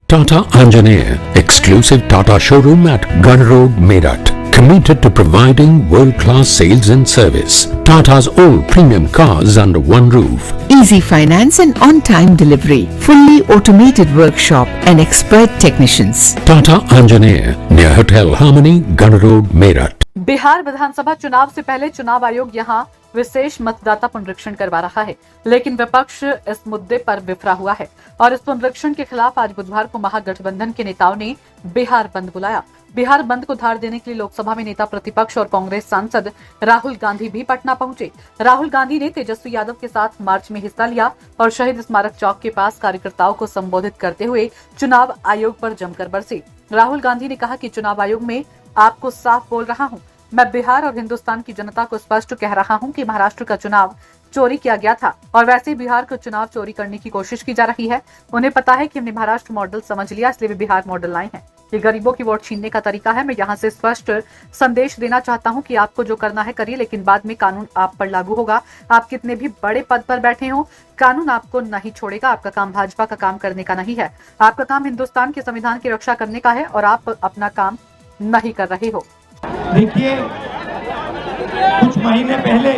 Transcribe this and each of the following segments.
Tata Anjaneya, exclusive Tata showroom at Gun Road, Meerut. Committed to providing world-class sales and service. Tata's all premium cars under one roof. Easy finance and on-time delivery. Fully automated workshop and expert technicians. Tata Anjaneya, near Hotel Harmony, Gun Road, Meerut. Bihar विधानसभा चुनाव से पहले चुनाव आयोग यहां विशेष मतदाता पुनरीक्षण करवा रहा है, लेकिन विपक्ष इस मुद्दे पर विफरा हुआ है और इस पुनरीक्षण के खिलाफ आज बुधवार को महागठबंधन के नेताओं ने बिहार बंद बुलाया। बिहार बंद को धार देने के लिए लोकसभा में नेता प्रतिपक्ष और कांग्रेस सांसद राहुल गांधी भी पटना पहुंचे। राहुल गांधी ने तेजस्वी यादव के साथ मार्च में हिस्सा लिया और शहीद स्मारक चौक के पास कार्यकर्ताओं को संबोधित करते हुए चुनाव आयोग पर जमकर बरसे। राहुल गांधी ने कहा कि चुनाव आयोग में आपको साफ बोल रहा हूं, मैं बिहार और हिंदुस्तान की जनता को स्पष्ट कह रहा हूं कि महाराष्ट्र का चुनाव चोरी किया गया था और वैसे ही बिहार का चुनाव चोरी करने की कोशिश की जा रही है। उन्हें पता है कि हमने महाराष्ट्र मॉडल समझ लिया, इसलिए वे बिहार मॉडल लाए हैं। ये गरीबों की वोट छीनने का तरीका है। मैं यहाँ से स्पष्ट संदेश देना चाहता हूँ कि आपको जो करना है करिए, लेकिन बाद में कानून आप पर लागू होगा। आप कितने भी बड़े पद पर बैठे हो, कानून आपको नहीं छोड़ेगा। आपका काम भाजपा का काम करने का नहीं है, आपका काम हिंदुस्तान के संविधान की रक्षा करने का है और आप अपना काम नहीं कर रहे हो। देखिए, कुछ महीने पहले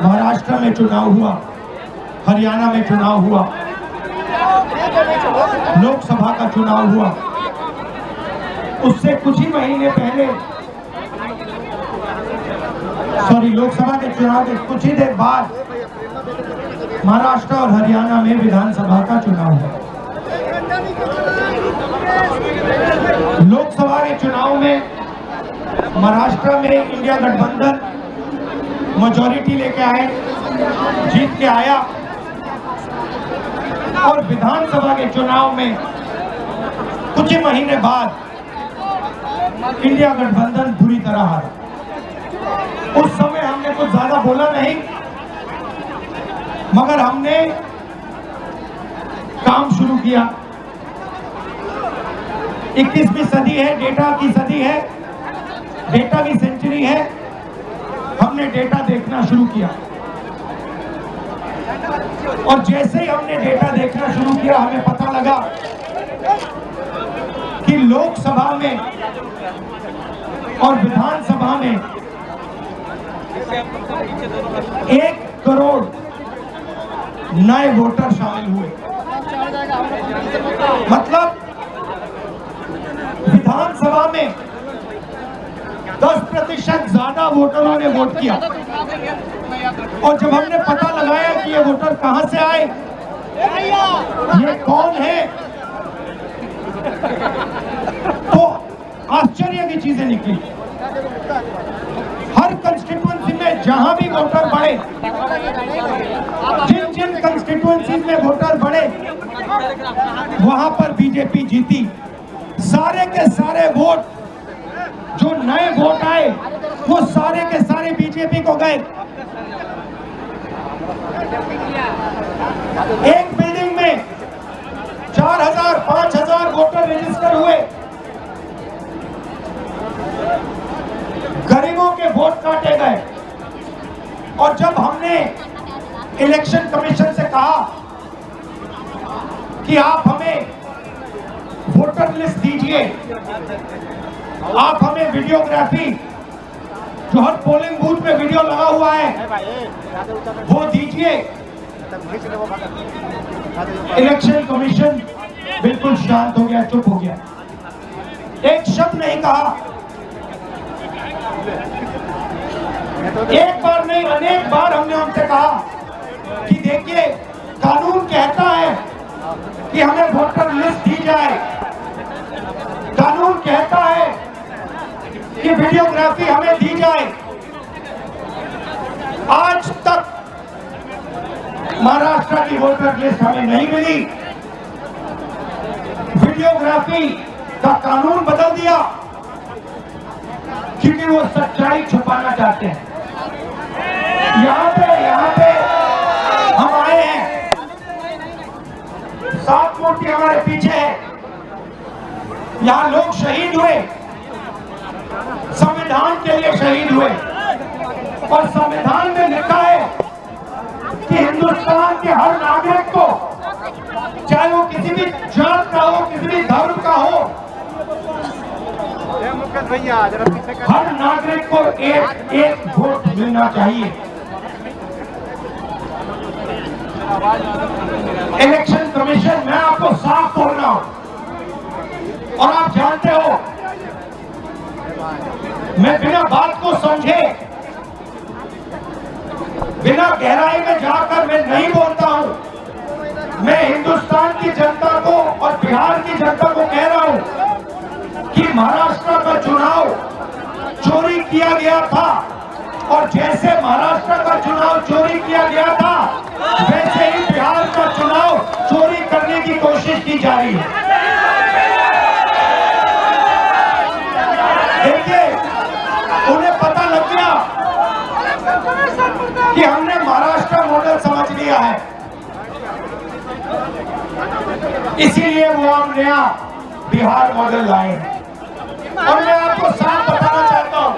महाराष्ट्र में चुनाव हुआ, हरियाणा में चुनाव हुआ, लोकसभा का चुनाव हुआ। उससे कुछ ही महीने पहले लोकसभा के चुनाव के कुछ ही देर बाद महाराष्ट्र और हरियाणा में विधानसभा का चुनाव हुआ। लोकसभा के चुनाव में महाराष्ट्र में इंडिया गठबंधन मेजॉरिटी लेके आए, जीत के आया और विधानसभा के चुनाव में कुछ ही महीने बाद इंडिया गठबंधन बुरी तरह हारा। उस समय हमने कुछ ज्यादा बोला नहीं, मगर हमने काम शुरू किया। 21वीं सदी है, डेटा की सदी है, डेटा की सेंचुरी है। हमने डेटा देखना शुरू किया और जैसे ही हमने डेटा देखना शुरू किया, हमें पता लगा कि लोकसभा में और विधानसभा में 1 करोड़ नए वोटर शामिल हुए। मतलब विधानसभा में 10% ज्यादा वोटरों ने वोट किया और जब हमने पता लगाया कि ये वोटर कहां से आए, ये कौन है, तो आश्चर्य की चीजें निकली। हर कंस्टिट्यूएंसी में जहां भी वोटर बढ़े, जिन जिन कंस्टिट्यूएंसी में वोटर बढ़े, वहां पर बीजेपी जीती। सारे के सारे वोट जो नए वोट आए, वो सारे के सारे बीजेपी को गए। एक बिल्डिंग में 4000 5000 वोटर रजिस्टर हुए। गरीबों के वोट काटे गए और जब हमने इलेक्शन कमीशन से कहा कि आप हमें वोटर लिस्ट दीजिए, आप हमें वीडियोग्राफी, जो हर पोलिंग बूथ में वीडियो लगा हुआ है, वो दीजिए। इलेक्शन कमीशन बिल्कुल शांत हो गया, चुप हो गया, एक शब्द नहीं कहा। एक बार नहीं, अनेक बार हमने उनसे कहा कि देखिए, कानून कहता है कि हमें वोटर लिस्ट दी जाए, कानून कहता है कि वीडियोग्राफी हमें दी जाए। आज तक महाराष्ट्र की वोटर लिस्ट हमें नहीं मिली। वीडियोग्राफी का कानून बदल दिया क्योंकि वो सच्चाई छुपाना चाहते हैं। यहाँ पे हम आए हैं, 7 मूर्ति हमारे पीछे है। यहाँ लोग शहीद हुए, संविधान के लिए शहीद हुए और संविधान में लिखा है कि हिंदुस्तान के हर नागरिक को, चाहे वो किसी भी जात का हो, किसी हर नागरिक को एक एक वोट मिलना चाहिए। इलेक्शन कमीशन, मैं आपको साफ बोल रहा हूं और आप जानते हो, मैं बिना बात को समझे, बिना गहराई में जाकर मैं नहीं बोलता हूं। मैं हिंदुस्तान की जनता को और बिहार की जनता को कह रहा हूं कि महाराष्ट्र का चुनाव चोरी किया गया था और जैसे महाराष्ट्र का चुनाव चोरी किया गया था वैसे ही बिहार का चुनाव चोरी करने की कोशिश की जा रही है। देखिए, उन्हें पता लग गया कि हमने महाराष्ट्र मॉडल समझ लिया है, इसीलिए वो हम नया बिहार मॉडल लाए हैं। और मैं आपको साफ बताना चाहता हूं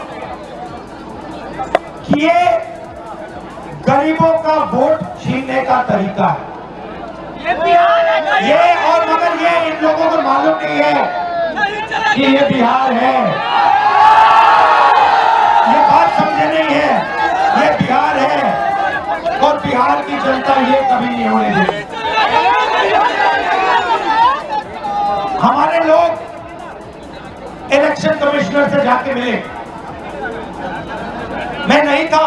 कि ये गरीबों का वोट छीनने का तरीका है। ये और मगर ये इन लोगों को मालूम नहीं है कि ये बिहार है। ये बात समझे नहीं है, ये बिहार है और बिहार की जनता ये कभी नहीं होने देगी। हमारे लोग इलेक्शन कमिश्नर से जाके मिले, मैं नहीं था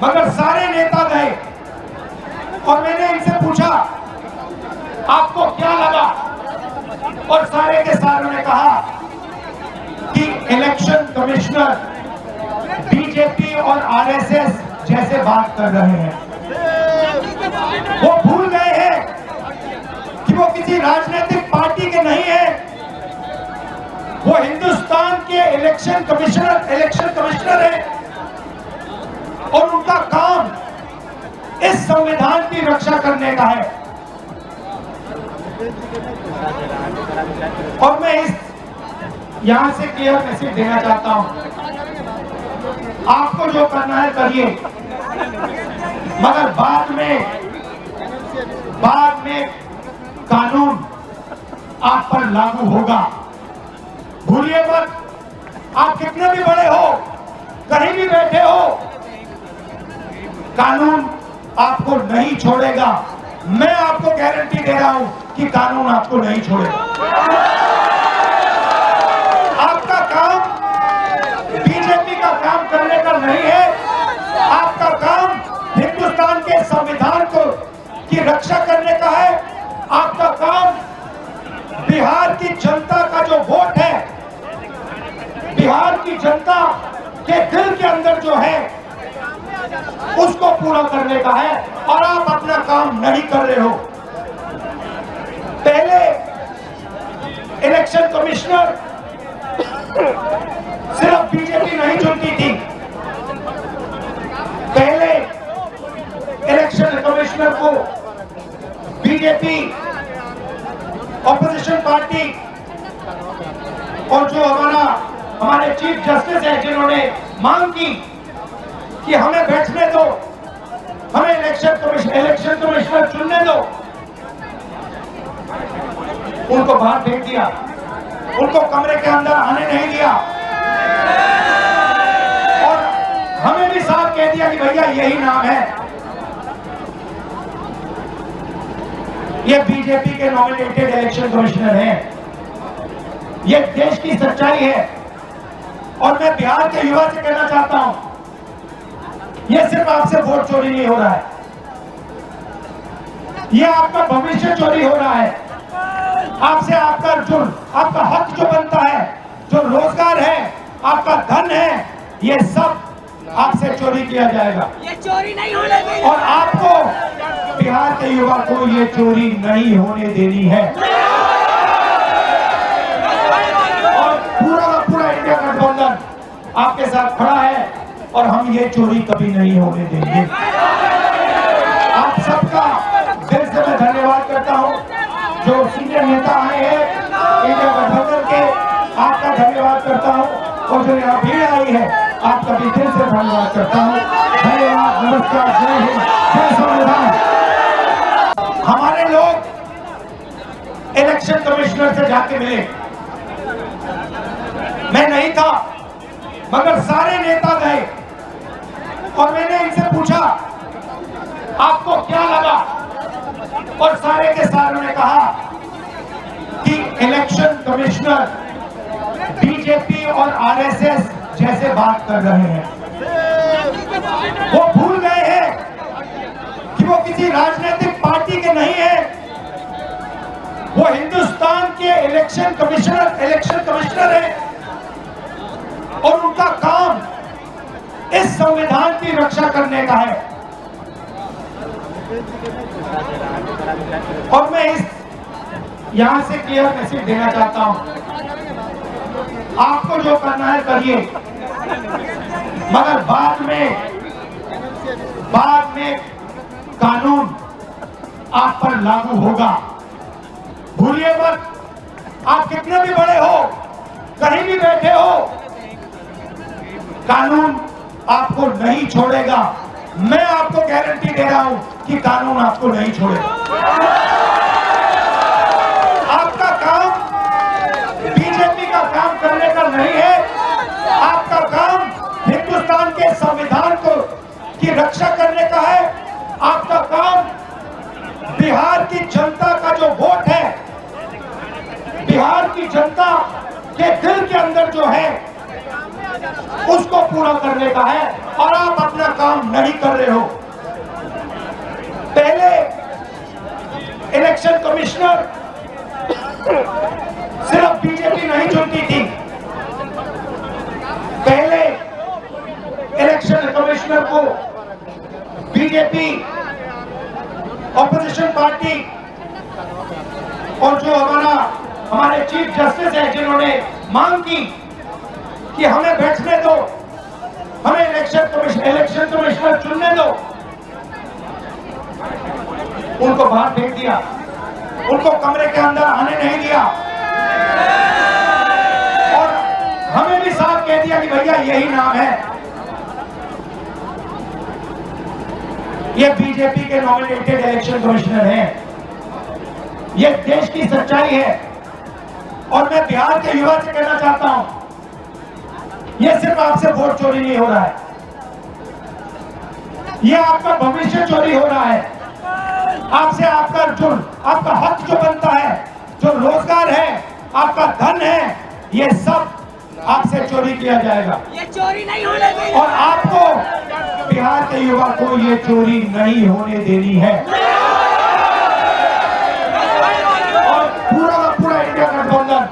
मगर सारे नेता गए और मैंने इनसे पूछा आपको क्या लगा, और सारे के सारों ने कहा कि इलेक्शन कमिश्नर बीजेपी और आरएसएस जैसे बात कर रहे हैं। वो भूल गए हैं कि वो किसी राजनीतिक पार्टी के नहीं है, वो हिंदुस्तान के इलेक्शन कमिश्नर है और उनका काम इस संविधान की रक्षा करने का है। और मैं यहां से क्लियर मैसेज देना चाहता हूं, आपको जो करना है करिए, मगर बाद में कानून आप पर लागू होगा। भूलिए मत, आप कितने भी बड़े हो, कहीं भी बैठे हो, कानून आपको नहीं छोड़ेगा। मैं आपको गारंटी दे रहा हूं कि कानून आपको नहीं छोड़ेगा। आपका काम बीजेपी का काम करने का नहीं है, आपका काम हिंदुस्तान के संविधान की रक्षा करने का है। आपका काम बिहार की जनता का जो वोट है, बिहार की जनता के दिल के अंदर जो है उसको पूरा करने का है, और आप अपना काम नहीं कर रहे हो। पहले इलेक्शन कमिश्नर सिर्फ बीजेपी नहीं चुनती थी, पहले इलेक्शन कमिश्नर को बीजेपी, ऑपोजिशन पार्टी और जो हमारे चीफ जस्टिस है जिन्होंने मांग की कि हमें बैठने दो, हमें इलेक्शन कमिश्नर चुनने दो, उनको बाहर फेंक दिया, उनको कमरे के अंदर आने नहीं दिया और हमें भी साफ कह दिया कि भैया यही नाम है, ये बीजेपी के नॉमिनेटेड इलेक्शन कमिश्नर हैं। ये देश की सच्चाई है और मैं बिहार के युवा से कहना चाहता हूं, ये सिर्फ आपसे वोट चोरी नहीं हो रहा है, ये आपका भविष्य चोरी हो रहा है। आपसे आपका हक जो बनता है, जो रोजगार है, आपका धन है, ये सब आपसे चोरी किया जाएगा। ये चोरी नहीं होने देनी और आपको बिहार के युवा को ये चोरी नहीं होने देनी है। और पूरा का पूरा इंडिया गठबंधन आपके साथ खड़ा है और हम ये चोरी कभी नहीं होने देंगे। आप सबका दिल से मैं धन्यवाद करता हूं, जो सीनियर नेता आए हैं इंडिया गठबंधन के, आपका धन्यवाद करता हूं, और जो यहाँ भीड़ आई है आपका भी दिल से धन्यवाद करता हूं। धन्यवाद, नमस्कार, जय हिंद, जय संविधान। हमारे लोग इलेक्शन कमिश्नर से जाके मिले, मैं नहीं था, मगर सारे नेता गए और मैंने इनसे पूछा आपको क्या लगा, और सारे के सारों ने कहा कि इलेक्शन कमिश्नर बीजेपी और आरएसएस जैसे बात कर रहे हैं। वो भूल गए हैं कि वो किसी राजनीतिक पार्टी के नहीं है, वो हिंदुस्तान के इलेक्शन कमिश्नर है और उनका काम इस संविधान की रक्षा करने का है। और मैं यहां से क्लियर मैसेज देना चाहता हूं, आपको जो करना है करिए, मगर बाद में कानून आप पर लागू होगा। भूलिए मत, आप कितने भी बड़े हो, कहीं भी बैठे हो, कानून आपको नहीं छोड़ेगा। मैं आपको गारंटी दे रहा हूं कि कानून आपको नहीं छोड़ेगा। आपका काम बीजेपी का काम करने का नहीं है, आपका काम हिंदुस्तान के संविधान की रक्षा करने का है। आपका काम बिहार की जनता का जो वोट है, बिहार की जनता के दिल के अंदर जो है उसको पूरा करने का है, और आप अपना काम नहीं कर रहे हो। पहले इलेक्शन कमिश्नर सिर्फ बीजेपी नहीं चुनती थी, पहले इलेक्शन कमिश्नर को बीजेपी, ऑपोजिशन पार्टी और जो हमारे चीफ जस्टिस है जिन्होंने मांग की कि हमें बैठने दो, हमें इलेक्शन कमिश्नर चुनने दो, उनको बाहर फेंक दिया, उनको कमरे के अंदर आने नहीं दिया और हमें भी साफ कह दिया कि भैया यही नाम है, ये बीजेपी के नॉमिनेटेड इलेक्शन कमिश्नर हैं। ये देश की सच्चाई है और मैं बिहार के युवा से कहना चाहता हूं, ये सिर्फ आपसे वोट चोरी नहीं हो रहा है, ये आपका भविष्य चोरी हो रहा है। आपसे आपका हक जो बनता है, जो रोजगार है, आपका धन है, ये सब आपसे चोरी किया जाएगा। ये चोरी नहीं होने देंगे और आपको बिहार के युवा को ये चोरी नहीं होने देनी है। और पूरा का पूरा इंडिया गठबंधन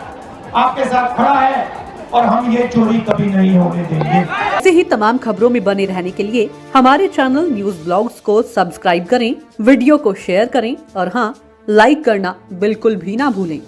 आपके साथ खड़ा है और हम ये चोरी कभी नहीं होने देंगे। ऐसे ही तमाम खबरों में बने रहने के लिए हमारे चैनल न्यूज ब्लॉग्स को सब्सक्राइब करें, वीडियो को शेयर करें और हाँ, लाइक करना बिल्कुल भी ना भूलें।